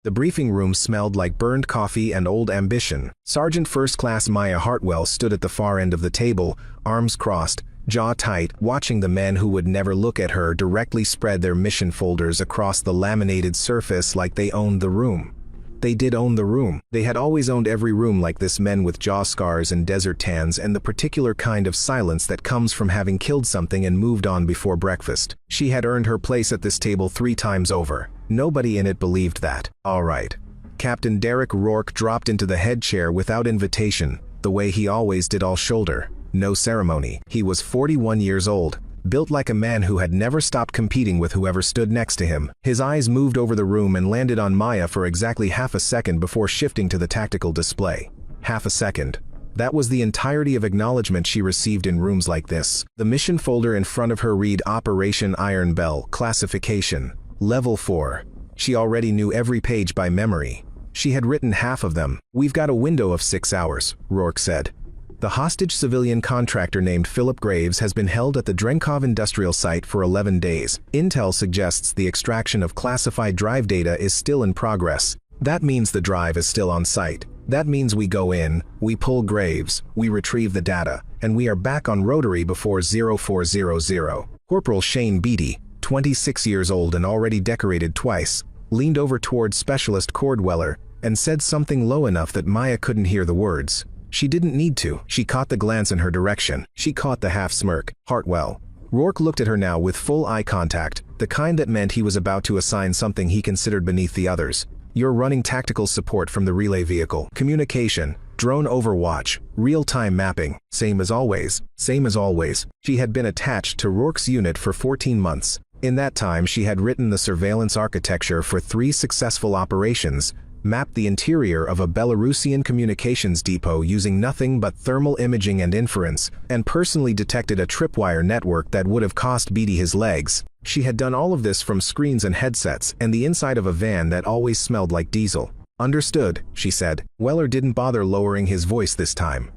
The briefing room smelled like burned coffee and old ambition. Sergeant First Class Maya Hartwell stood at the far end of the table, arms crossed, jaw tight, watching the men who would never look at her directly spread their mission folders across the laminated surface like they owned the room. They did own the room. They had always owned every room like this, men with jaw scars and desert tans and the particular kind of silence that comes from having killed something and moved on before breakfast. She had earned her place at this table 3 times over. Nobody in it believed that. All right. Captain Derek Rourke dropped into the head chair without invitation, the way he always did, all shoulder. No ceremony. He was 41 years old, built like a man who had never stopped competing with whoever stood next to him. His eyes moved over the room and landed on Maya for exactly half a second before shifting to the tactical display. Half a second. That was the entirety of acknowledgement she received in rooms like this. The mission folder in front of her read Operation Iron Bell, Classification, Level 4. She already knew every page by memory. She had written half of them. "We've got a window of 6 hours, Rourke said. The hostage civilian contractor named Philip Graves has been held at the Drenkov industrial site for 11 days. Intel suggests the extraction of classified drive data is still in progress. That means the drive is still on site. That means we go in, we pull Graves, we retrieve the data, and we are back on rotary before 0400. Corporal Shane Beatty, 26 years old and already decorated twice, leaned over towards Specialist Cordweller and said something low enough that Maya couldn't hear the words. She didn't need to. She caught the glance in her direction. She caught the half-smirk. Hartwell. Rourke looked at her now with full eye contact, the kind that meant he was about to assign something he considered beneath the others. "You're running tactical support from the relay vehicle. Communication, drone overwatch, real-time mapping. Same as always. Same as always." She had been attached to Rourke's unit for 14 months. In that time she had written the surveillance architecture for 3 successful operations, mapped the interior of a Belarusian communications depot using nothing but thermal imaging and inference, and personally detected a tripwire network that would have cost Beatty his legs. She had done all of this from screens and headsets and the inside of a van that always smelled like diesel. "Understood," she said. Weller didn't bother lowering his voice this time.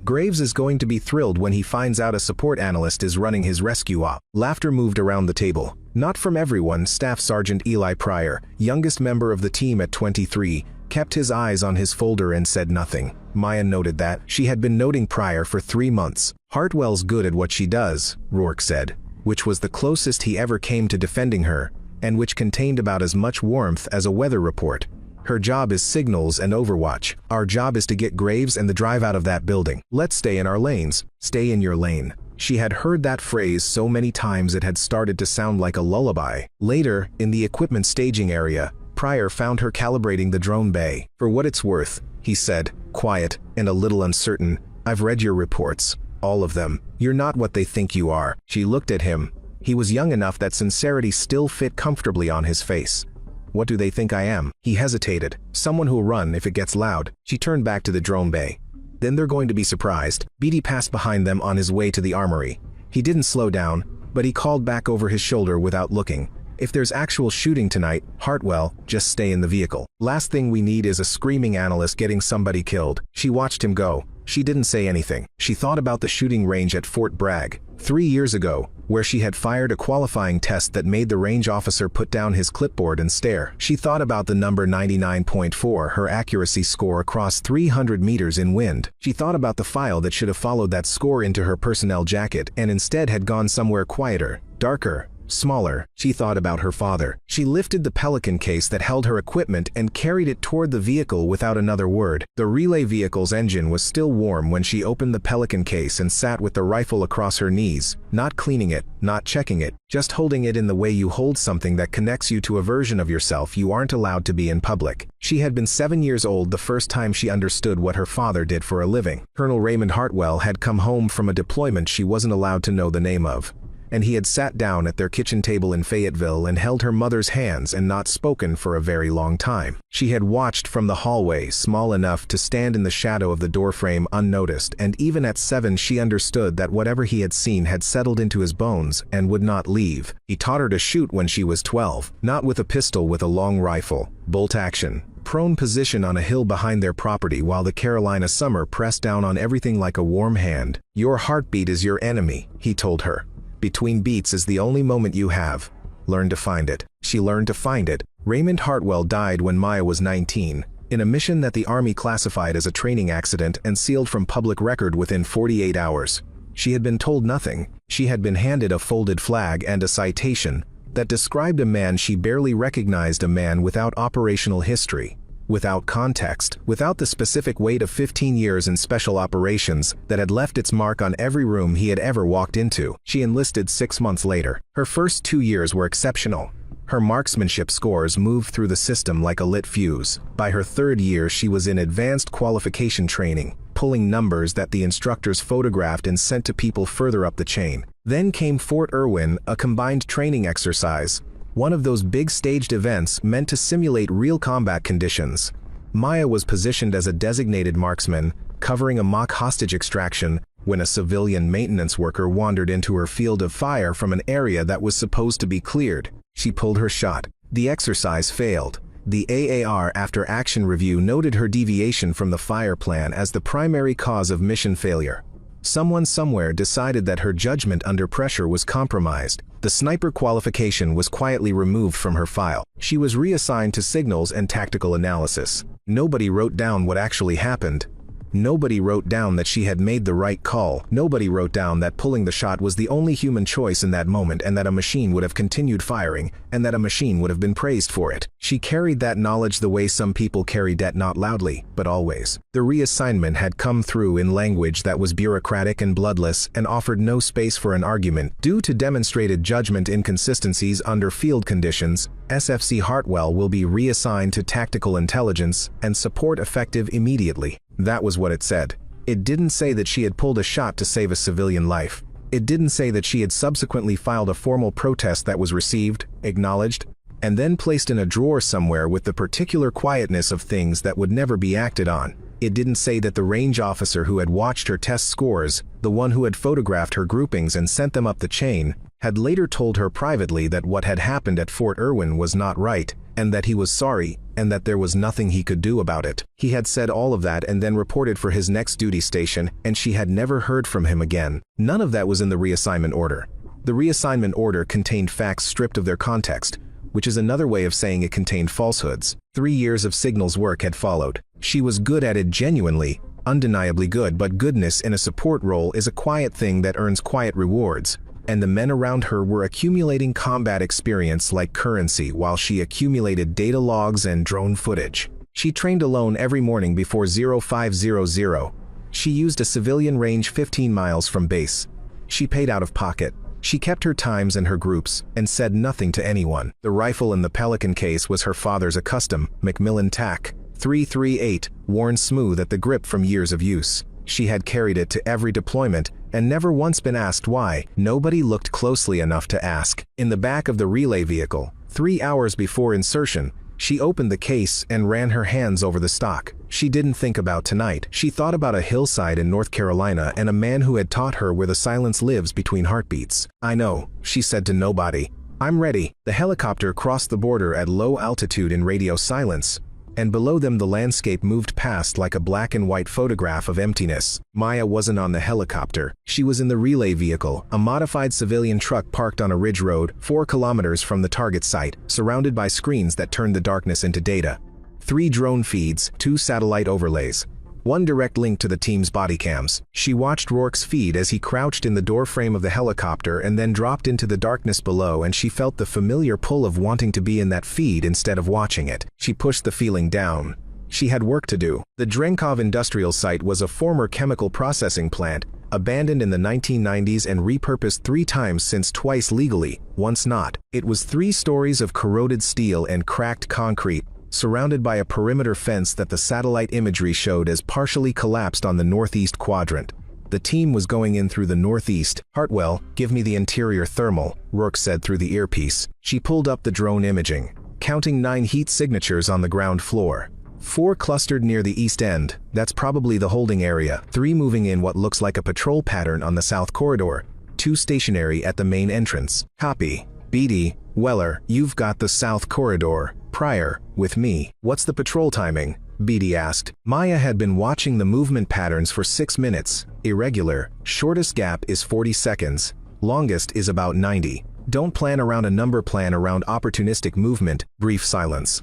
"Graves is going to be thrilled when he finds out a support analyst is running his rescue op." Laughter moved around the table. Not from everyone. Staff Sergeant Eli Pryor, youngest member of the team at 23, kept his eyes on his folder and said nothing. Maya noted that. She had been noting Pryor for 3 months. "Hartwell's good at what she does," Rourke said, which was the closest he ever came to defending her, and which contained about as much warmth as a weather report. "Her job is signals and overwatch. Our job is to get Graves and the drive out of that building. Let's stay in our lanes." Stay in your lane. She had heard that phrase so many times it had started to sound like a lullaby. Later, in the equipment staging area, Pryor found her calibrating the drone bay. "For what it's worth," he said, quiet and a little uncertain, "I've read your reports. All of them. You're not what they think you are." She looked at him. He was young enough that sincerity still fit comfortably on his face. "What do they think I am?" He hesitated. "Someone who'll run if it gets loud." She turned back to the drone bay. "Then they're going to be surprised." Beatty passed behind them on his way to the armory. He didn't slow down, but he called back over his shoulder without looking. "If there's actual shooting tonight, Hartwell, just stay in the vehicle. Last thing we need is a screaming analyst getting somebody killed." She watched him go. She didn't say anything. She thought about the shooting range at Fort Bragg, 3 years ago, where she had fired a qualifying test that made the range officer put down his clipboard and stare. She thought about the number 99.4, her accuracy score across 300 meters in wind. She thought about the file that should have followed that score into her personnel jacket and instead had gone somewhere quieter, darker, smaller. She thought about her father. She lifted the Pelican case that held her equipment and carried it toward the vehicle without another word. The relay vehicle's engine was still warm when she opened the Pelican case and sat with the rifle across her knees, not cleaning it, not checking it, just holding it in the way you hold something that connects you to a version of yourself you aren't allowed to be in public. She had been 7 years old the first time she understood what her father did for a living. Colonel Raymond Hartwell had come home from a deployment she wasn't allowed to know the name of, and he had sat down at their kitchen table in Fayetteville and held her mother's hands and not spoken for a very long time. She had watched from the hallway, small enough to stand in the shadow of the doorframe unnoticed, and even at 7 she understood that whatever he had seen had settled into his bones and would not leave. He taught her to shoot when she was 12, not with a pistol, with a long rifle, bolt action. Prone position on a hill behind their property while the Carolina summer pressed down on everything like a warm hand. "Your heartbeat is your enemy," he told her. "Between beats is the only moment you have. learn to find it. She learned to find it. Raymond Hartwell died when Maya was 19, in a mission that the Army classified as a training accident and sealed from public record within 48 hours. She had been told nothing. She had been handed a folded flag and a citation that described a man she barely recognized, a man without operational history, without context, without the specific weight of 15 years in special operations that had left its mark on every room he had ever walked into. She enlisted 6 months later. Her first 2 years were exceptional. Her marksmanship scores moved through the system like a lit fuse. By her 3rd year, she was in advanced qualification training, pulling numbers that the instructors photographed and sent to people further up the chain. Then came Fort Irwin, a combined training exercise, one of those big staged events meant to simulate real combat conditions. Maya was positioned as a designated marksman, covering a mock hostage extraction, when a civilian maintenance worker wandered into her field of fire from an area that was supposed to be cleared. She pulled her shot. The exercise failed. The AAR after action review noted her deviation from the fire plan as the primary cause of mission failure. Someone somewhere decided that her judgment under pressure was compromised. The sniper qualification was quietly removed from her file. She was reassigned to signals and tactical analysis. Nobody wrote down what actually happened. Nobody wrote down that she had made the right call. Nobody wrote down that pulling the shot was the only human choice in that moment, and that a machine would have continued firing, and that a machine would have been praised for it. She carried that knowledge the way some people carry debt, not loudly, but always. The reassignment had come through in language that was bureaucratic and bloodless and offered no space for an argument. Due to demonstrated judgment inconsistencies under field conditions, SFC Hartwell will be reassigned to tactical intelligence and support effective immediately. That was what it said. It didn't say that she had pulled a shot to save a civilian life. It didn't say that she had subsequently filed a formal protest that was received, acknowledged, and then placed in a drawer somewhere with the particular quietness of things that would never be acted on. It didn't say that the range officer who had watched her test scores, the one who had photographed her groupings and sent them up the chain, had later told her privately that what had happened at Fort Irwin was not right, and that he was sorry, and that there was nothing he could do about it. He had said all of that and then reported for his next duty station, and she had never heard from him again. None of that was in the reassignment order. The reassignment order contained facts stripped of their context, which is another way of saying it contained falsehoods. 3 years of signals work had followed. She was good at it, genuinely, undeniably good, but goodness in a support role is a quiet thing that earns quiet rewards. And the men around her were accumulating combat experience like currency while she accumulated data logs and drone footage. She trained alone every morning before 0500. She used a civilian range 15 miles from base. She paid out of pocket. She kept her times and her groups, and said nothing to anyone. The rifle in the Pelican case was her father's, a custom Macmillan TAC 338, worn smooth at the grip from years of use. She had carried it to every deployment and never once been asked why. Nobody looked closely enough to ask. In the back of the relay vehicle, 3 hours before insertion, she opened the case and ran her hands over the stock. She didn't think about tonight. She thought about a hillside in North Carolina and a man who had taught her where the silence lives between heartbeats. "I know," she said to nobody. "I'm ready." The helicopter crossed the border at low altitude in radio silence, and below them the landscape moved past like a black and white photograph of emptiness. Maya wasn't on the helicopter. She was in the relay vehicle, a modified civilian truck parked on a ridge road 4 kilometers from the target site, surrounded by screens that turned the darkness into data. 3 drone feeds, 2 satellite overlays, 1 direct link to the team's body cams. She watched Rourke's feed as he crouched in the doorframe of the helicopter and then dropped into the darkness below, and she felt the familiar pull of wanting to be in that feed instead of watching it. She pushed the feeling down. She had work to do. The Drenkov industrial site was a former chemical processing plant, abandoned in the 1990s and repurposed 3 times since, twice legally, once not. It was 3 stories of corroded steel and cracked concrete, surrounded by a perimeter fence that the satellite imagery showed as partially collapsed on the northeast quadrant. The team was going in through the northeast. "Hartwell, give me the interior thermal," Rourke said through the earpiece. She pulled up the drone imaging, counting 9 heat signatures on the ground floor. 4 clustered near the east end, that's probably the holding area, 3 moving in what looks like a patrol pattern on the south corridor, 2 stationary at the main entrance. "Copy. BD, Weller, you've got the south corridor. Pryor, with me. What's the patrol timing?" Beatty asked. Maya had been watching the movement patterns for 6 minutes. Irregular. Shortest gap is 40 seconds. Longest is about 90. Don't plan around a number, plan around opportunistic movement. Brief silence.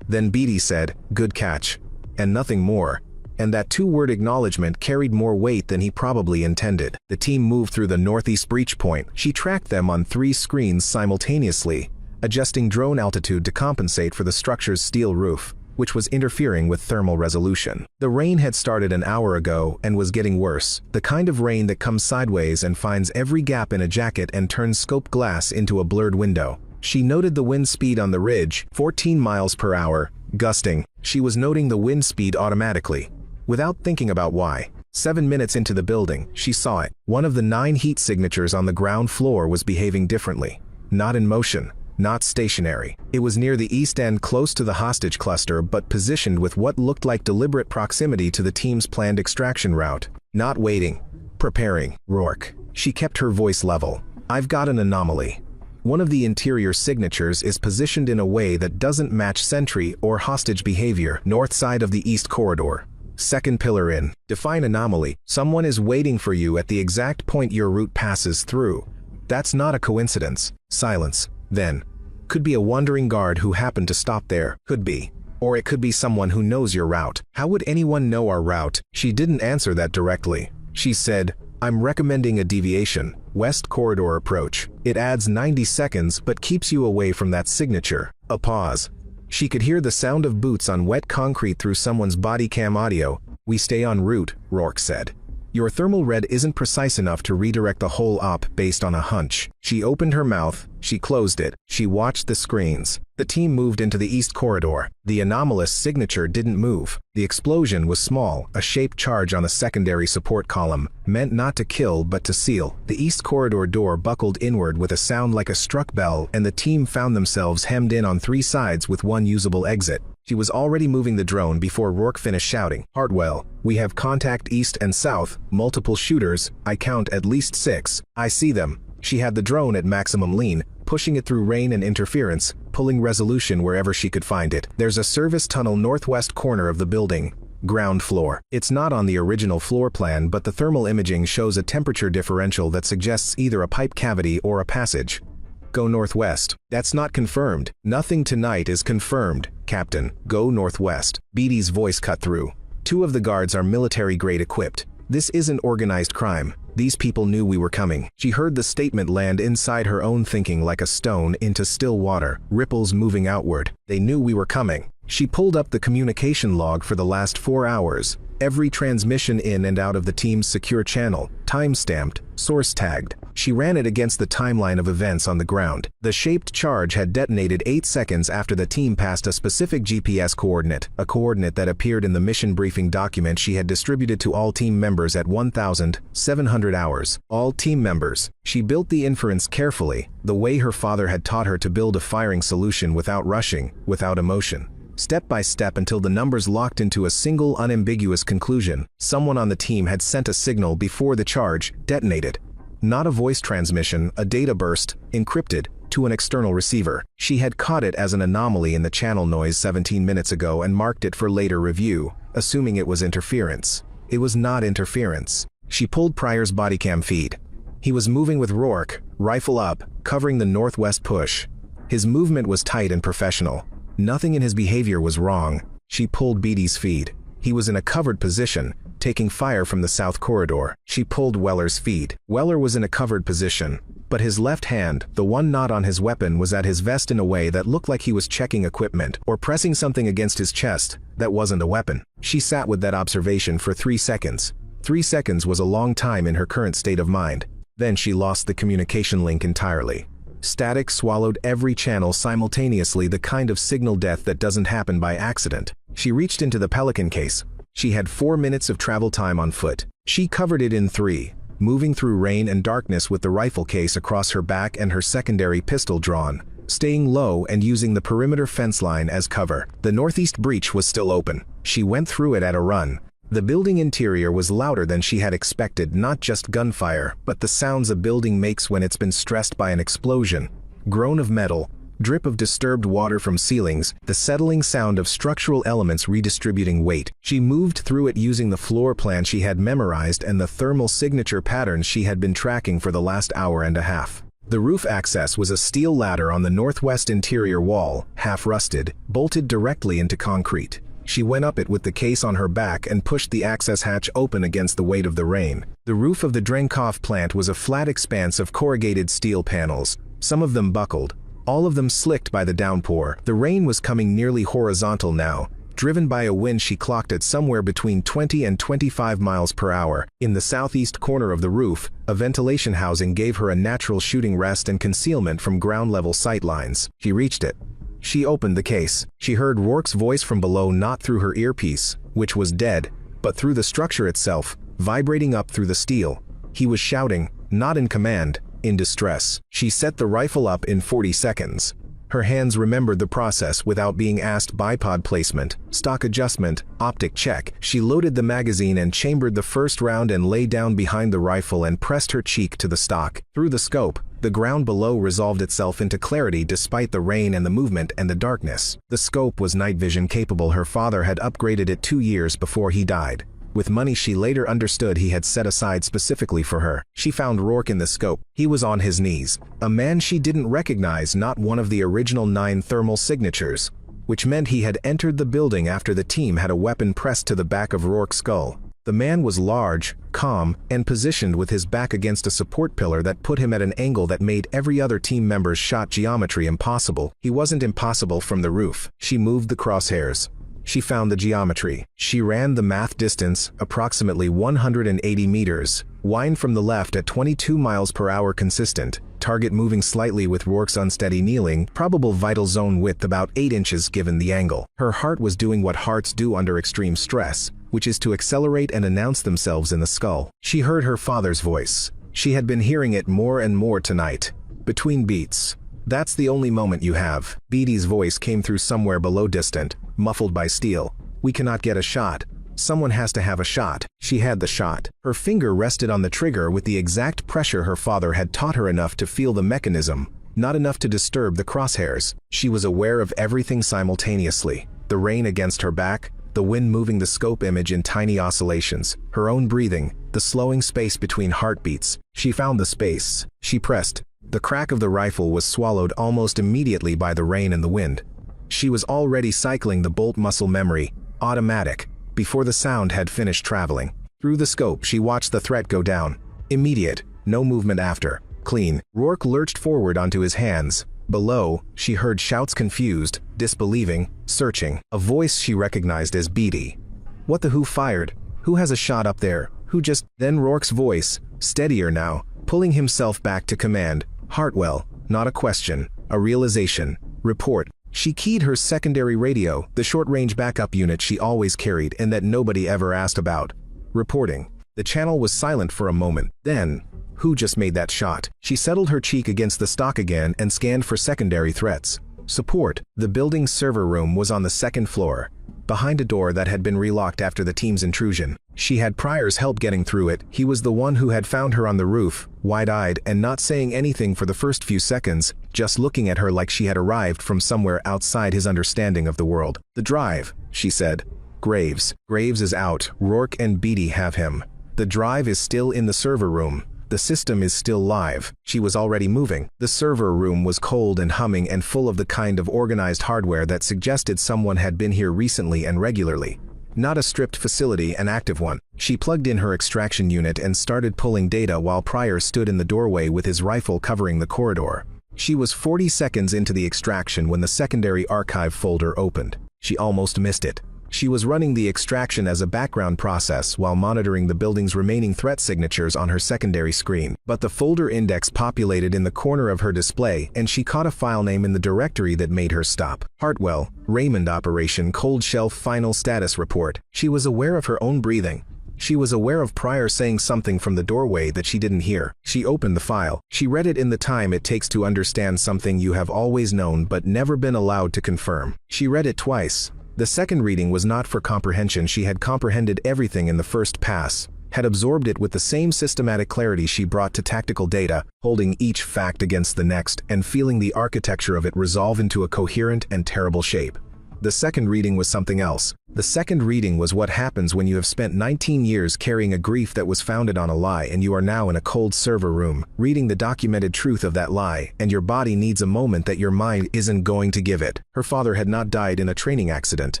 Then Beatty said, "Good catch." And nothing more. And that two-word acknowledgement carried more weight than he probably intended. The team moved through the northeast breach point. She tracked them on 3 screens simultaneously, adjusting drone altitude to compensate for the structure's steel roof, which was interfering with thermal resolution. The rain had started an hour ago and was getting worse, the kind of rain that comes sideways and finds every gap in a jacket and turns scope glass into a blurred window. She noted the wind speed on the ridge, 14 miles per hour, gusting. She was noting the wind speed automatically, without thinking about why. 7 minutes into the building, she saw it. One of the 9 heat signatures on the ground floor was behaving differently. Not in motion, not stationary. It was near the east end, close to the hostage cluster, but positioned with what looked like deliberate proximity to the team's planned extraction route. Not waiting. Preparing. Rourke. She kept her voice level. "I've got an anomaly. One of the interior signatures is positioned in a way that doesn't match sentry or hostage behavior. North side of the east corridor. Second pillar in. Define anomaly. Someone is waiting for you at the exact point your route passes through. That's not a coincidence." Silence. Then. "Could be a wandering guard who happened to stop there. Could be. Or it could be someone who knows your route." "How would anyone know our route?" She didn't answer that directly. She said, "I'm recommending a deviation. West corridor approach. It adds 90 seconds but keeps you away from that signature." A pause. She could hear the sound of boots on wet concrete through someone's body cam audio. "We stay en route," Rourke said. "Your thermal read isn't precise enough to redirect the whole op based on a hunch." She opened her mouth, she closed it, she watched the screens. The team moved into the east corridor. The anomalous signature didn't move. The explosion was small, a shaped charge on a secondary support column, meant not to kill but to seal. The east corridor door buckled inward with a sound like a struck bell, and the team found themselves hemmed in on 3 sides with one usable exit. She was already moving the drone before Rourke finished shouting, "Hartwell, we have contact east and south, multiple shooters, I count at least 6. I see them." She had the drone at maximum lean, pushing it through rain and interference, pulling resolution wherever she could find it. "There's a service tunnel northwest corner of the building. Ground floor. It's not on the original floor plan, but the thermal imaging shows a temperature differential that suggests either a pipe cavity or a passage. Go northwest." "That's not confirmed." "Nothing tonight is confirmed, Captain. Go northwest." Beatty's voice cut through. 2 of the guards are military-grade equipped. This isn't organized crime. These people knew we were coming. She heard the statement land inside her own thinking like a stone into still water, ripples moving outward. They knew we were coming. She pulled up the communication log for the last 4 hours. Every transmission in and out of the team's secure channel, time-stamped, source-tagged. She ran it against the timeline of events on the ground. The shaped charge had detonated 8 seconds after the team passed a specific GPS coordinate, a coordinate that appeared in the mission briefing document she had distributed to all team members at 1,700 hours. All team members. She built the inference carefully, the way her father had taught her to build a firing solution without rushing, without emotion. Step by step until the numbers locked into a single unambiguous conclusion. Someone on the team had sent a signal before the charge detonated. Not a voice transmission, a data burst, encrypted, to an external receiver. She had caught it as an anomaly in the channel noise 17 minutes ago and marked it for later review, assuming it was interference. It was not interference. She pulled Pryor's bodycam feed. He was moving with Rourke, rifle up, covering the northwest push. His movement was tight and professional. Nothing in his behavior was wrong. She pulled Beatty's feed. He was in a covered position, taking fire from the south corridor. She pulled Weller's feed. Weller was in a covered position, but his left hand, the one not on his weapon, was at his vest in a way that looked like he was checking equipment or pressing something against his chest that wasn't a weapon. She sat with that observation for 3 seconds. 3 seconds was a long time in her current state of mind. Then she lost the communication link entirely. Static swallowed every channel simultaneously, the kind of signal death that doesn't happen by accident. She reached into the Pelican case. She had 4 minutes of travel time on foot. She covered it in 3, moving through rain and darkness with the rifle case across her back and her secondary pistol drawn, staying low and using the perimeter fence line as cover. The northeast breach was still open. She went through it at a run. The building interior was louder than she had expected, not just gunfire, but the sounds a building makes when it's been stressed by an explosion. Groan of metal, drip of disturbed water from ceilings, the settling sound of structural elements redistributing weight. She moved through it using the floor plan she had memorized and the thermal signature patterns she had been tracking for the last hour and a half. The roof access was a steel ladder on the northwest interior wall, half rusted, bolted directly into concrete. She went up it with the case on her back and pushed the access hatch open against the weight of the rain. The roof of the Drenkov plant was a flat expanse of corrugated steel panels, some of them buckled, all of them slicked by the downpour. The rain was coming nearly horizontal now, driven by a wind she clocked at somewhere between 20 and 25 miles per hour. In the southeast corner of the roof, a ventilation housing gave her a natural shooting rest and concealment from ground-level sight lines. She reached it. She opened the case. She heard Rourke's voice from below, not through her earpiece, which was dead, but through the structure itself, vibrating up through the steel. He was shouting, not in command, in distress. She set the rifle up in 40 seconds. Her hands remembered the process without being asked. Bipod placement, stock adjustment, optic check. She loaded the magazine and chambered the first round and lay down behind the rifle and pressed her cheek to the stock. Through the scope, the ground below resolved itself into clarity despite the rain and the movement and the darkness. The scope was night vision capable. Her father had upgraded it 2 years before he died. With money she later understood he had set aside specifically for her. She found Rourke in the scope. He was on his knees. A man she didn't recognize, not one of the original 9 thermal signatures, which meant he had entered the building after the team had a weapon pressed to the back of Rourke's skull. The man was large, calm, and positioned with his back against a support pillar that put him at an angle that made every other team member's shot geometry impossible. He wasn't impossible from the roof. She moved the crosshairs. She found the geometry. She ran the math distance, approximately 180 meters. Wind from the left at 22 miles per hour consistent. Target moving slightly with Rourke's unsteady kneeling. Probable vital zone width about 8 inches given the angle. Her heart was doing what hearts do under extreme stress, which is to accelerate and announce themselves in the skull. She heard her father's voice. She had been hearing it more and more tonight. Between beats. That's the only moment you have. Beatty's voice came through somewhere below, distant, muffled by steel. We cannot get a shot. Someone has to have a shot. She had the shot. Her finger rested on the trigger with the exact pressure her father had taught her, enough to feel the mechanism, not enough to disturb the crosshairs. She was aware of everything simultaneously. The rain against her back, the wind moving the scope image in tiny oscillations, her own breathing, the slowing space between heartbeats. She found the space. She pressed. The crack of the rifle was swallowed almost immediately by the rain and the wind. She was already cycling the bolt muscle memory, automatic, before the sound had finished traveling. Through the scope she watched the threat go down. Immediate, no movement after. Clean. Rourke lurched forward onto his hands. Below, she heard shouts, confused, disbelieving, searching. A voice she recognized as Beatty. What the who fired? Who has a shot up there? Who just... Then Rourke's voice, steadier now, pulling himself back to command. Hartwell, not a question, a realization. Report. She keyed her secondary radio, the short-range backup unit she always carried and that nobody ever asked about. Reporting. The channel was silent for a moment. Then, who just made that shot? She settled her cheek against the stock again and scanned for secondary threats. Support. The building's server room was on the 2nd floor, behind a door that had been relocked after the team's intrusion. She had Pryor's help getting through it. He was the one who had found her on the roof, wide-eyed and not saying anything for the first few seconds, just looking at her like she had arrived from somewhere outside his understanding of the world. The drive, she said. Graves. Graves is out. Rourke and Beatty have him. The drive is still in the server room. The system is still live. She was already moving. The server room was cold and humming and full of the kind of organized hardware that suggested someone had been here recently and regularly. Not a stripped facility, an active one. She plugged in her extraction unit and started pulling data while Pryor stood in the doorway with his rifle covering the corridor. She was 40 seconds into the extraction when the secondary archive folder opened. She almost missed it. She was running the extraction as a background process while monitoring the building's remaining threat signatures on her secondary screen. But the folder index populated in the corner of her display and she caught a file name in the directory that made her stop. Hartwell, Raymond Operation Cold Shelf Final Status Report. She was aware of her own breathing. She was aware of Pryor saying something from the doorway that she didn't hear. She opened the file. She read it in the time it takes to understand something you have always known but never been allowed to confirm. She read it twice. The second reading was not for comprehension. She had comprehended everything in the first pass, had absorbed it with the same systematic clarity she brought to tactical data, holding each fact against the next and feeling the architecture of it resolve into a coherent and terrible shape. The second reading was something else. The second reading was what happens when you have spent 19 years carrying a grief that was founded on a lie and you are now in a cold server room, reading the documented truth of that lie, and your body needs a moment that your mind isn't going to give it. Her father had not died in a training accident.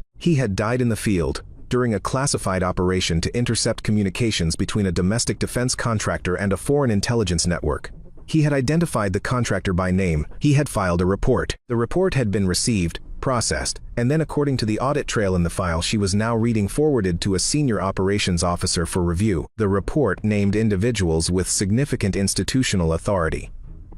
He had died in the field, during a classified operation to intercept communications between a domestic defense contractor and a foreign intelligence network. He had identified the contractor by name. He had filed a report. The report had been received, processed, and then according to the audit trail in the file she was now reading forwarded to a senior operations officer for review. The report named individuals with significant institutional authority.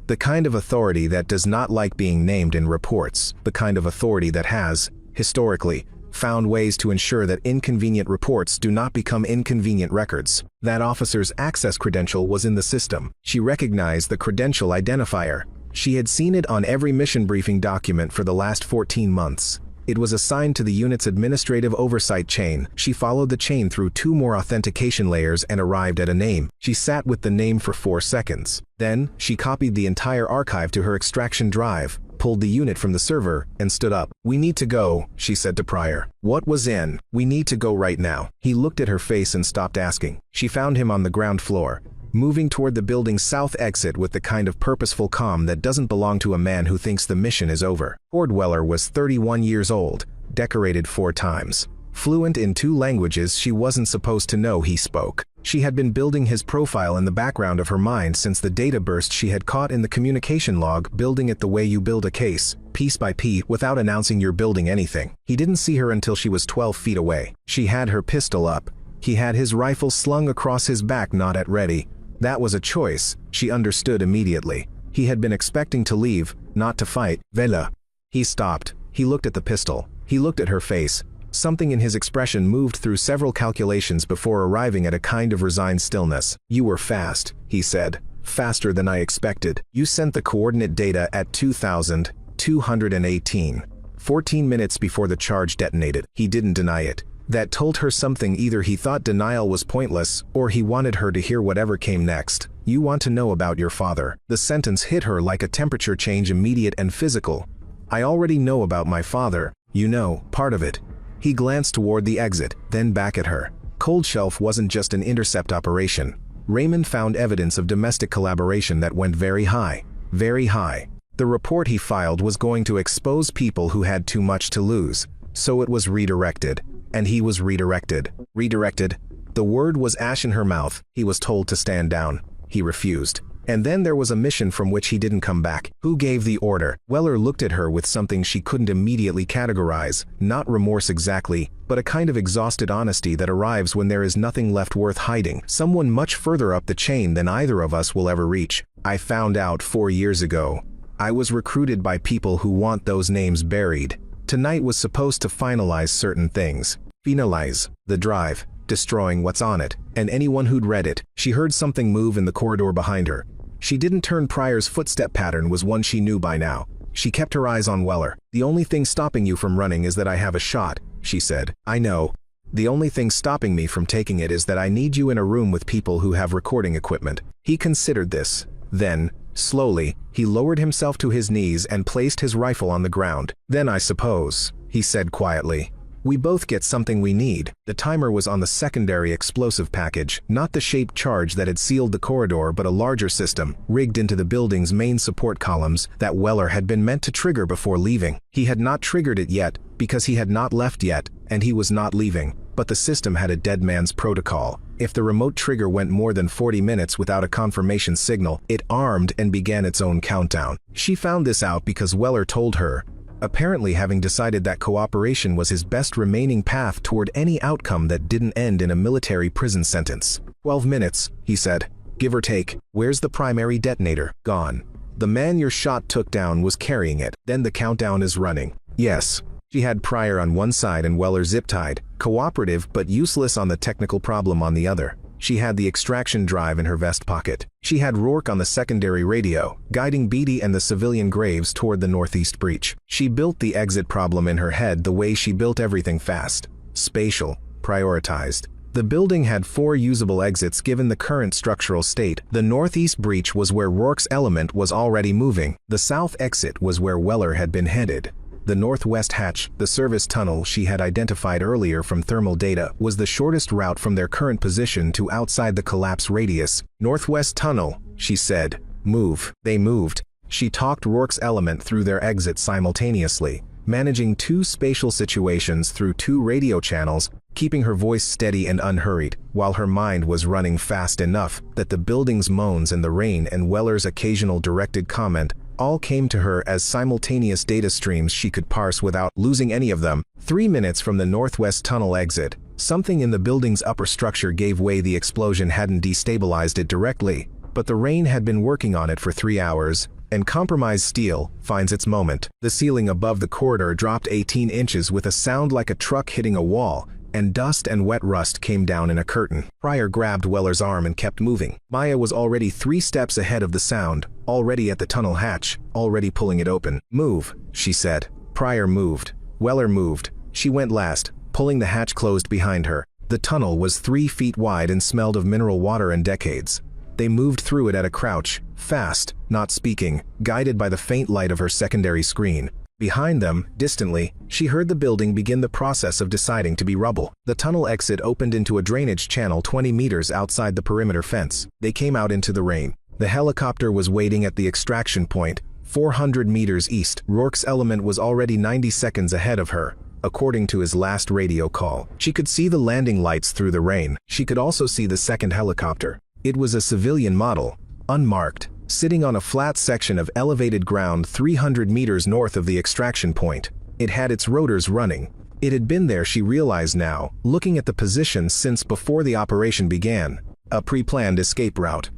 The kind of authority that does not like being named in reports. The kind of authority that has, historically, found ways to ensure that inconvenient reports do not become inconvenient records. That officer's access credential was in the system. She recognized the credential identifier. She had seen it on every mission briefing document for the last 14 months. It was assigned to the unit's administrative oversight chain. She followed the chain through 2 more authentication layers and arrived at a name. She sat with the name for 4 seconds. Then, she copied the entire archive to her extraction drive, pulled the unit from the server, and stood up. "We need to go," she said to Pryor. What was in? "We need to go right now." He looked at her face and stopped asking. She found him on the ground floor, moving toward the building's south exit with the kind of purposeful calm that doesn't belong to a man who thinks the mission is over. Weller was 31 years old, decorated 4 times. Fluent in 2 languages she wasn't supposed to know he spoke. She had been building his profile in the background of her mind since the data burst she had caught in the communication log, building it the way you build a case, piece by piece, without announcing you're building anything. He didn't see her until she was 12 feet away. She had her pistol up. He had his rifle slung across his back, not at ready. That was a choice, she understood immediately. He had been expecting to leave, not to fight. Vela. He stopped. He looked at the pistol. He looked at her face. Something in his expression moved through several calculations before arriving at a kind of resigned stillness. "You were fast," he said. "Faster than I expected. You sent the coordinate data at 2,218. 14 minutes before the charge detonated." He didn't deny it. That told her something. Either he thought denial was pointless, or he wanted her to hear whatever came next. "You want to know about your father." The sentence hit her like a temperature change, immediate and physical. "I already know about my father. You know, part of it." He glanced toward the exit, then back at her. Cold Shelf wasn't just an intercept operation. Raymond found evidence of domestic collaboration that went very high. Very high. The report he filed was going to expose people who had too much to lose. So it was redirected. And he was redirected. Redirected. The word was ash in her mouth. He was told to stand down. He refused. And then there was a mission from which he didn't come back. Who gave the order? Weller looked at her with something she couldn't immediately categorize. Not remorse exactly, but a kind of exhausted honesty that arrives when there is nothing left worth hiding. Someone much further up the chain than either of us will ever reach. "I found out 4 years ago. I was recruited by people who want those names buried. Tonight was supposed to finalize certain things. Finalize the drive, destroying what's on it, and anyone who'd read it." She heard something move in the corridor behind her. She didn't turn. Pryor's footstep pattern was one she knew by now. She kept her eyes on Weller. "The only thing stopping you from running is that I have a shot," she said. "I know. The only thing stopping me from taking it is that I need you in a room with people who have recording equipment." He considered this. Then, slowly, he lowered himself to his knees and placed his rifle on the ground. "Then I suppose," he said quietly, "we both get something we need." The timer was on the secondary explosive package, not the shaped charge that had sealed the corridor, but a larger system, rigged into the building's main support columns, that Weller had been meant to trigger before leaving. He had not triggered it yet, because he had not left yet, and he was not leaving. But the system had a dead man's protocol. If the remote trigger went more than 40 minutes without a confirmation signal, it armed and began its own countdown. She found this out because Weller told her, apparently having decided that cooperation was his best remaining path toward any outcome that didn't end in a military prison sentence. 12 minutes, he said, give or take. Where's the primary detonator? Gone. The man your shot took down was carrying it. Then the countdown is running. Yes. She had Pryor on one side and Weller zip-tied, cooperative but useless on the technical problem on the other. She had the extraction drive in her vest pocket. She had Rourke on the secondary radio, guiding Beatty and the civilian Graves toward the northeast breach. She built the exit problem in her head the way she built everything fast. Spatial. Prioritized. The building had 4 usable exits given the current structural state. The northeast breach was where Rourke's element was already moving. The south exit was where Weller had been headed. The northwest hatch, the service tunnel she had identified earlier from thermal data, was the shortest route from their current position to outside the collapse radius. "Northwest tunnel," she said. "Move." They moved. She talked Rourke's element through their exit simultaneously, managing two spatial situations through two radio channels, keeping her voice steady and unhurried, while her mind was running fast enough that the building's moans and the rain and Weller's occasional directed comment all came to her as simultaneous data streams she could parse without losing any of them. 3 minutes from the northwest tunnel exit, something in the building's upper structure gave way. The explosion hadn't destabilized it directly, but the rain had been working on it for 3 hours, and compromised steel finds its moment. The ceiling above the corridor dropped 18 inches with a sound like a truck hitting a wall, and dust and wet rust came down in a curtain. Pryor grabbed Weller's arm and kept moving. Maya was already 3 steps ahead of the sound, already at the tunnel hatch, already pulling it open. "Move," she said. Pryor moved. Weller moved. She went last, pulling the hatch closed behind her. The tunnel was 3 feet wide and smelled of mineral water and decades. They moved through it at a crouch, fast, not speaking, guided by the faint light of her secondary screen. Behind them, distantly, she heard the building begin the process of deciding to be rubble. The tunnel exit opened into a drainage channel 20 meters outside the perimeter fence. They came out into the rain. The helicopter was waiting at the extraction point, 400 meters east. Rourke's element was already 90 seconds ahead of her, according to his last radio call. She could see the landing lights through the rain. She could also see the second helicopter. It was a civilian model, unmarked, sitting on a flat section of elevated ground 300 meters north of the extraction point. It had its rotors running. It had been there, she realized now, looking at the position since before the operation began. A pre-planned escape route.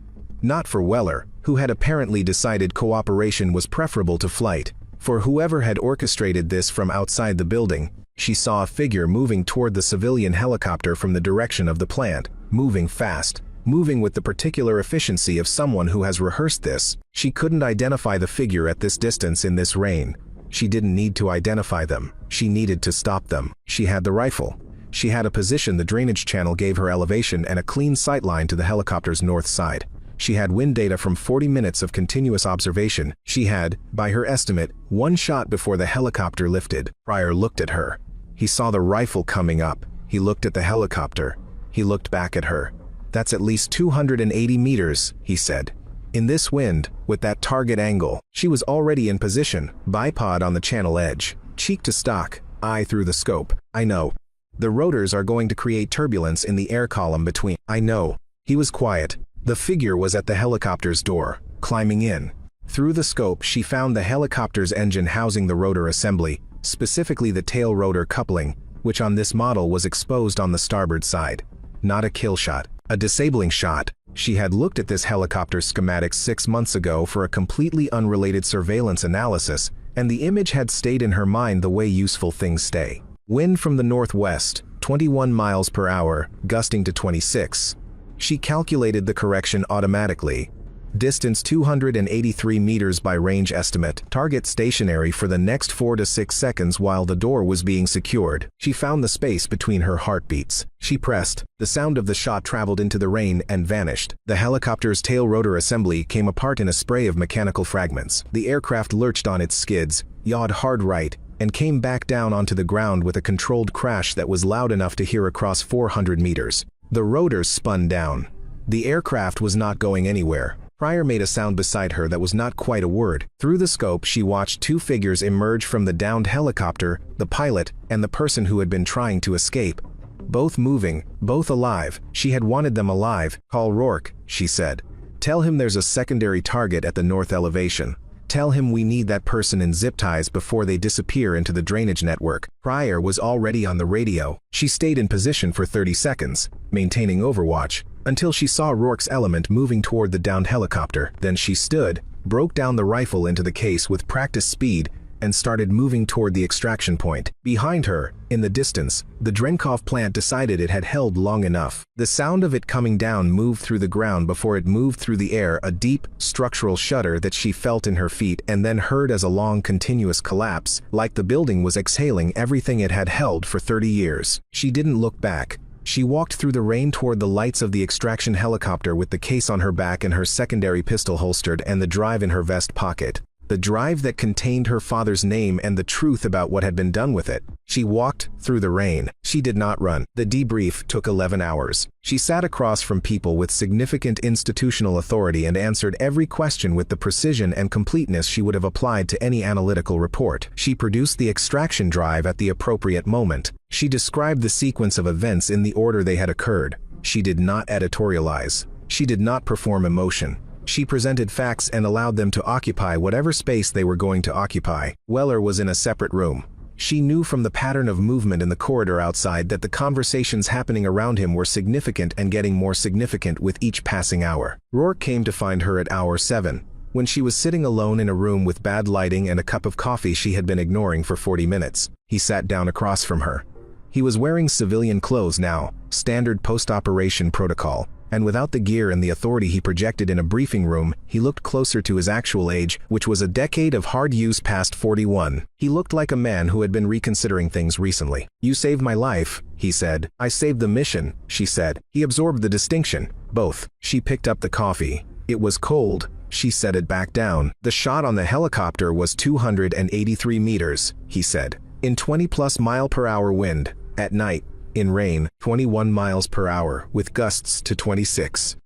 Not for Weller, who had apparently decided cooperation was preferable to flight. For whoever had orchestrated this from outside the building, she saw a figure moving toward the civilian helicopter from the direction of the plant, moving fast. Moving with the particular efficiency of someone who has rehearsed this. She couldn't identify the figure at this distance in this rain. She didn't need to identify them. She needed to stop them. She had the rifle. She had a position. The drainage channel gave her elevation and a clean sightline to the helicopter's north side. She had wind data from 40 minutes of continuous observation. She had, by her estimate, 1 shot before the helicopter lifted. Pryor looked at her. He saw the rifle coming up. He looked at the helicopter. He looked back at her. "That's at least 280 meters, he said. "In this wind, with that target angle." She was already in position, bipod on the channel edge, cheek to stock, eye through the scope. "I know. The rotors are going to create turbulence in the air column between." "I know." He was quiet. The figure was at the helicopter's door, climbing in. Through the scope, she found the helicopter's engine housing the rotor assembly, specifically the tail rotor coupling, which on this model was exposed on the starboard side. Not a kill shot. A disabling shot. She had looked at this helicopter's schematics 6 months ago for a completely unrelated surveillance analysis, and the image had stayed in her mind the way useful things stay. Wind from the northwest, 21 miles per hour, gusting to 26. She calculated the correction automatically. Distance 283 meters by range estimate. Target stationary for the next 4 to 6 seconds while the door was being secured. She found the space between her heartbeats. She pressed. The sound of the shot traveled into the rain and vanished. The helicopter's tail rotor assembly came apart in a spray of mechanical fragments. The aircraft lurched on its skids, yawed hard right, and came back down onto the ground with a controlled crash that was loud enough to hear across 400 meters. The rotors spun down. The aircraft was not going anywhere. Pryor made a sound beside her that was not quite a word. Through the scope, she watched 2 figures emerge from the downed helicopter, the pilot, and the person who had been trying to escape. Both moving, both alive. She had wanted them alive. "Call Rourke," she said. "Tell him there's a secondary target at the north elevation. Tell him we need that person in zip ties before they disappear into the drainage network." Pryor was already on the radio. She stayed in position for 30 seconds, maintaining overwatch, until she saw Rourke's element moving toward the downed helicopter. Then she stood, broke down the rifle into the case with practiced speed, and started moving toward the extraction point. Behind her, in the distance, the Drenkov plant decided it had held long enough. The sound of it coming down moved through the ground before it moved through the air, a deep, structural shudder that she felt in her feet and then heard as a long, continuous collapse, like the building was exhaling everything it had held for 30 years. She didn't look back. She walked through the rain toward the lights of the extraction helicopter with the case on her back and her secondary pistol holstered and the drive in her vest pocket. the drive that contained her father's name and the truth about what had been done with it. She walked through the rain. She did not run. The debrief took 11 hours. She sat across from people with significant institutional authority and answered every question with the precision and completeness she would have applied to any analytical report. She produced the extraction drive at the appropriate moment. She described the sequence of events in the order they had occurred. She did not editorialize. She did not perform emotion. She presented facts and allowed them to occupy whatever space they were going to occupy. Weller was in a separate room. She knew from the pattern of movement in the corridor outside that the conversations happening around him were significant and getting more significant with each passing hour. Rourke came to find her at hour 7, when she was sitting alone in a room with bad lighting and a cup of coffee she had been ignoring for 40 minutes. He sat down across from her. He was wearing civilian clothes now, standard post-operation protocol, and without the gear and the authority he projected in a briefing room, he looked closer to his actual age, which was a decade of hard use past 41. He looked like a man who had been reconsidering things recently. "You saved my life," he said. "I saved the mission," she said. He absorbed the distinction. Both. She picked up the coffee. It was cold. She set it back down. "The shot on the helicopter was 283 meters, he said. In 20+ mile-per-hour wind. At night. In rain, 21 miles per hour, with gusts to 26.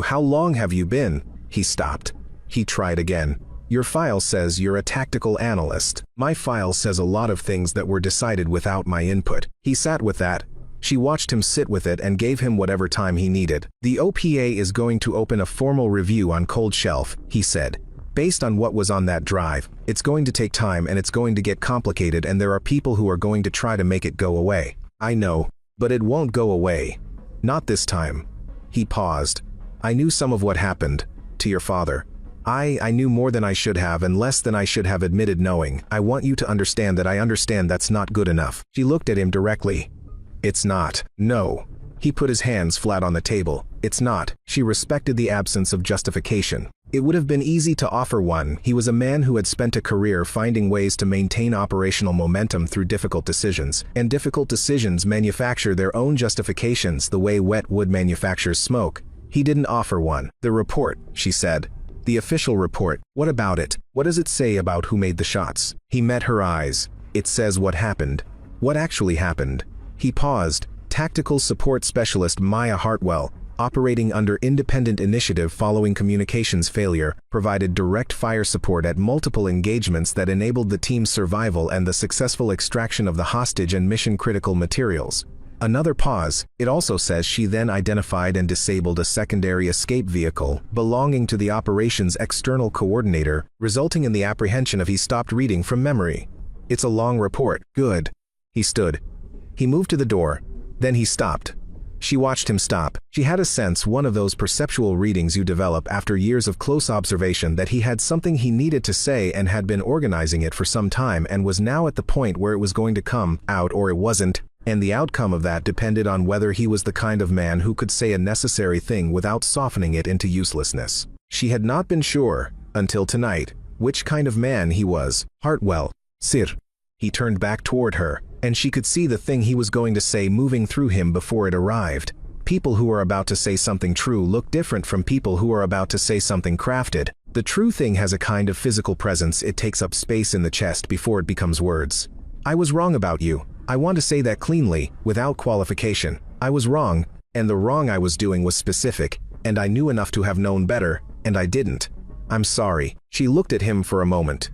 How long have you been?" He stopped. He tried again. "Your file says you're a tactical analyst. My file says a lot of things that were decided without my input." He sat with that. She watched him sit with it and gave him whatever time he needed. "The OPA is going to open a formal review on Cold Shelf," he said. "Based on what was on that drive, it's going to take time and it's going to get complicated and there are people who are going to try to make it go away. I know, but it won't go away. Not this time." He paused. "I knew some of what happened to your father. I knew more than I should have and less than I should have admitted knowing. I want you to understand that I understand that's not good enough." She looked at him directly. "It's not." "No." He put his hands flat on the table. "It's not." She respected the absence of justification. It would have been easy to offer one. He was a man who had spent a career finding ways to maintain operational momentum through difficult decisions, and difficult decisions manufacture their own justifications the way wet wood manufactures smoke. He didn't offer one. "The report," she said. "The official report. What about it? What does it say about who made the shots?" He met her eyes. "It says what happened. What actually happened." He paused. "Tactical support specialist Maya Hartwell, operating under independent initiative following communications failure, provided direct fire support at multiple engagements that enabled the team's survival and the successful extraction of the hostage and mission-critical materials." Another pause. "It also says she then identified and disabled a secondary escape vehicle belonging to the operations external coordinator, resulting in the apprehension of." He stopped reading from memory. "It's a long report." "Good." He stood. He moved to the door. Then he stopped. She watched him stop. She had a sense, one of those perceptual readings you develop after years of close observation, that he had something he needed to say and had been organizing it for some time and was now at the point where it was going to come out or it wasn't, and the outcome of that depended on whether he was the kind of man who could say a necessary thing without softening it into uselessness. She had not been sure, until tonight, which kind of man he was. "Hartwell, sir." He turned back toward her, and she could see the thing he was going to say moving through him before it arrived. People who are about to say something true look different from people who are about to say something crafted. The true thing has a kind of physical presence. It takes up space in the chest before it becomes words. "I was wrong about you. I want to say that cleanly, without qualification. I was wrong, and the wrong I was doing was specific, and I knew enough to have known better, and I didn't. I'm sorry." She looked at him for a moment.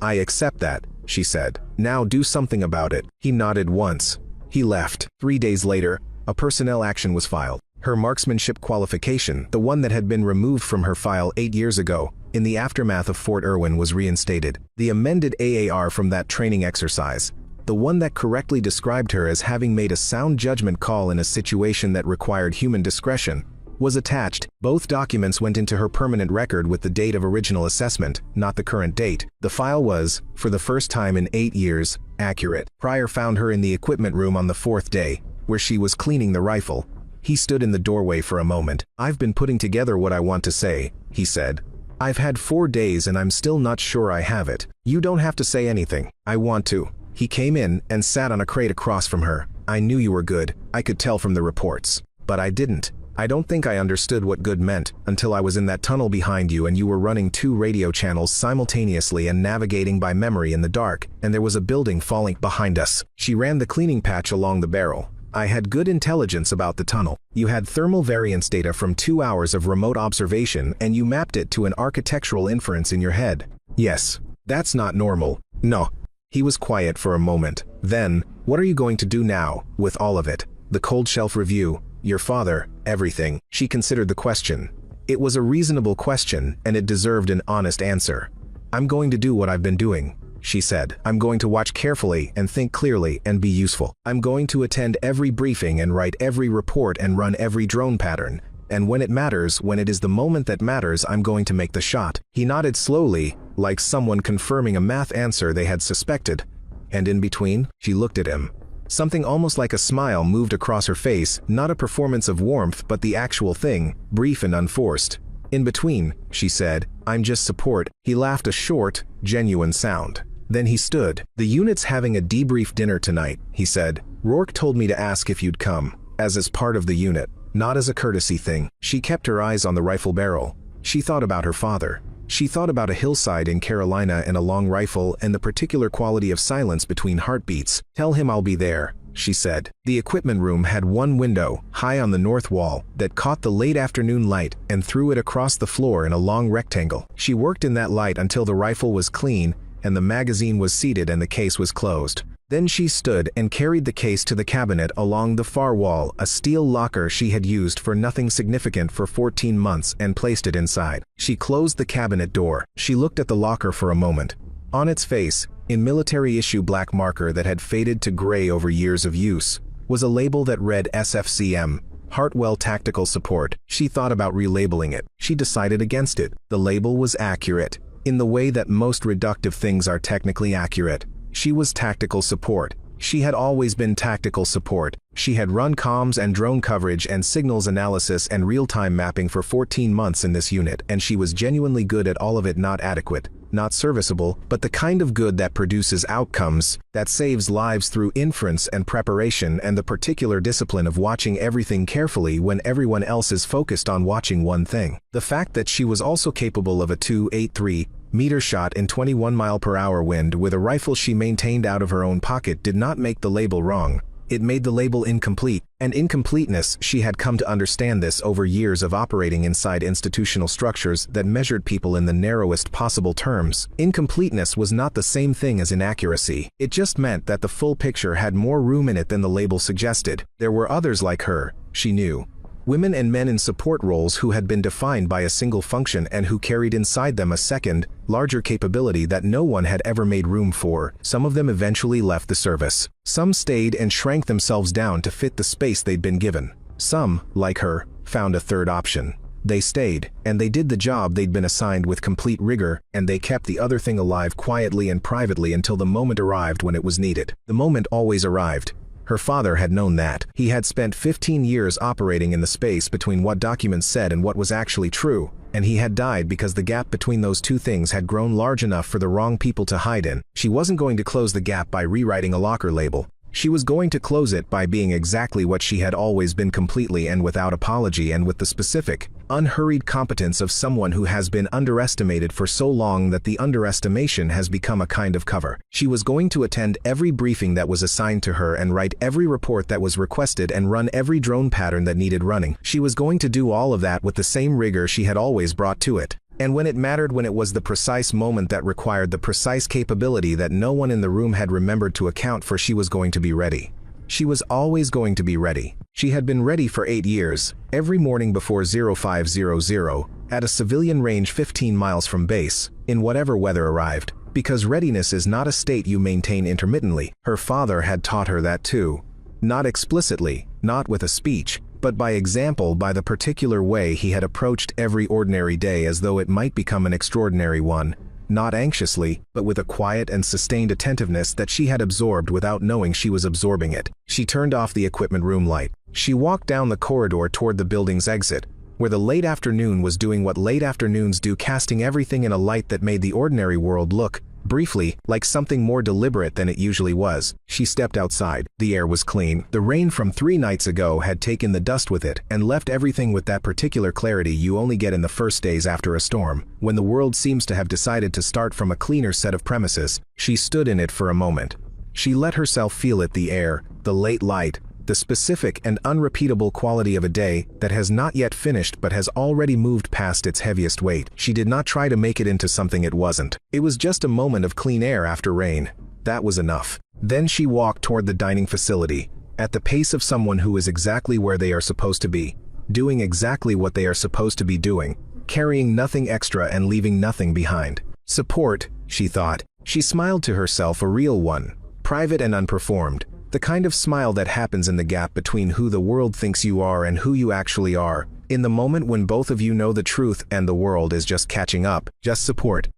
"I accept that," she said. "Now do something about it." He nodded once. He left. 3 days later, a personnel action was filed. Her marksmanship qualification, the one that had been removed from her file 8 years ago, in the aftermath of Fort Irwin, was reinstated. The amended AAR from that training exercise, the one that correctly described her as having made a sound judgment call in a situation that required human discretion, was attached. Both documents went into her permanent record with the date of original assessment, not the current date. The file was, for the first time in 8 years, accurate. Pryor found her in the equipment room on the 4th day, where she was cleaning the rifle. He stood in the doorway for a moment. "I've been putting together what I want to say," he said. "I've had 4 days and I'm still not sure I have it. You don't have to say anything. I want to." He came in and sat on a crate across from her. "I knew you were good. I could tell from the reports. But I didn't. I don't think I understood what good meant until I was in that tunnel behind you and you were running 2 radio channels simultaneously and navigating by memory in the dark, and there was a building falling behind us. She ran the cleaning patch along the barrel. I had good intelligence about the tunnel. You had thermal variance data from 2 hours of remote observation and you mapped it to an architectural inference in your head. Yes. That's not normal. No. He was quiet for a moment. Then, what are you going to do now, with all of it? The cold shelf review, your father, everything. She considered the question. It was a reasonable question, and it deserved an honest answer. I'm going to do what I've been doing, she said. I'm going to watch carefully and think clearly and be useful. I'm going to attend every briefing and write every report and run every drone pattern. And when it matters, when it is the moment that matters, I'm going to make the shot. He nodded slowly, like someone confirming a math answer they had suspected. And in between, she looked at him. Something almost like a smile moved across her face, not a performance of warmth but the actual thing, brief and unforced. In between, she said, I'm just support. He laughed a short, genuine sound. Then he stood. The unit's having a debrief dinner tonight, he said. Rourke told me to ask if you'd come, as part of the unit, not as a courtesy thing. She kept her eyes on the rifle barrel. She thought about her father. She thought about a hillside in Carolina and a long rifle and the particular quality of silence between heartbeats. Tell him I'll be there, she said. The equipment room had one window, high on the north wall, that caught the late afternoon light and threw it across the floor in a long rectangle. She worked in that light until the rifle was clean and the magazine was seated and the case was closed. Then she stood and carried the case to the cabinet along the far wall, a steel locker she had used for nothing significant for 14 months, and placed it inside. She closed the cabinet door. She looked at the locker for a moment. On its face, in military issue black marker that had faded to gray over years of use, was a label that read SFCM, Hartwell Tactical Support. She thought about relabeling it. She decided against it. The label was accurate, in the way that most reductive things are technically accurate. She was tactical support. She had always been tactical support. She had run comms and drone coverage and signals analysis and real-time mapping for 14 months in this unit, and she was genuinely good at all of it. Not adequate, not serviceable, but the kind of good that produces outcomes, that saves lives through inference and preparation and the particular discipline of watching everything carefully when everyone else is focused on watching one thing. The fact that she was also capable of a 283-meter shot in 21-mile-per-hour wind with a rifle she maintained out of her own pocket did not make the label wrong. It made the label incomplete, and incompleteness, she had come to understand this over years of operating inside institutional structures that measured people in the narrowest possible terms. Incompleteness was not the same thing as inaccuracy. It just meant that the full picture had more room in it than the label suggested. There were others like her, she knew. Women and men in support roles who had been defined by a single function and who carried inside them a second, larger capability that no one had ever made room for. Some of them eventually left the service. Some stayed and shrank themselves down to fit the space they'd been given. Some, like her, found a third option. They stayed, and they did the job they'd been assigned with complete rigor, and they kept the other thing alive quietly and privately until the moment arrived when it was needed. The moment always arrived. Her father had known that. He had spent 15 years operating in the space between what documents said and what was actually true, and he had died because the gap between those two things had grown large enough for the wrong people to hide in. She wasn't going to close the gap by rewriting a locker label. She was going to close it by being exactly what she had always been, completely and without apology, and with the specific, unhurried competence of someone who has been underestimated for so long that the underestimation has become a kind of cover. She was going to attend every briefing that was assigned to her and write every report that was requested and run every drone pattern that needed running. She was going to do all of that with the same rigor she had always brought to it. And when it mattered, when it was the precise moment that required the precise capability that no one in the room had remembered to account for, she was going to be ready. She was always going to be ready. She had been ready for 8 years, every morning before 0500, at a civilian range 15 miles from base, in whatever weather arrived, because readiness is not a state you maintain intermittently. Her father had taught her that too. Not explicitly, not with a speech, but by example, by the particular way he had approached every ordinary day as though it might become an extraordinary one, not anxiously, but with a quiet and sustained attentiveness that she had absorbed without knowing she was absorbing it. She turned off the equipment room light. She walked down the corridor toward the building's exit, where the late afternoon was doing what late afternoons do, casting everything in a light that made the ordinary world look Briefly, like something more deliberate than it usually was, she stepped outside. The air was clean. The rain from 3 nights ago had taken the dust with it and left everything with that particular clarity you only get in the first days after a storm, when the world seems to have decided to start from a cleaner set of premises. She stood in it for a moment. She let herself feel it, the air, the late light, the specific and unrepeatable quality of a day that has not yet finished but has already moved past its heaviest weight. She did not try to make it into something it wasn't. It was just a moment of clean air after rain. That was enough. Then she walked toward the dining facility, at the pace of someone who is exactly where they are supposed to be, doing exactly what they are supposed to be doing, carrying nothing extra and leaving nothing behind. Support, she thought. She smiled to herself, a real one, private and unperformed. The kind of smile that happens in the gap between who the world thinks you are and who you actually are, in the moment when both of you know the truth and the world is just catching up. Just support.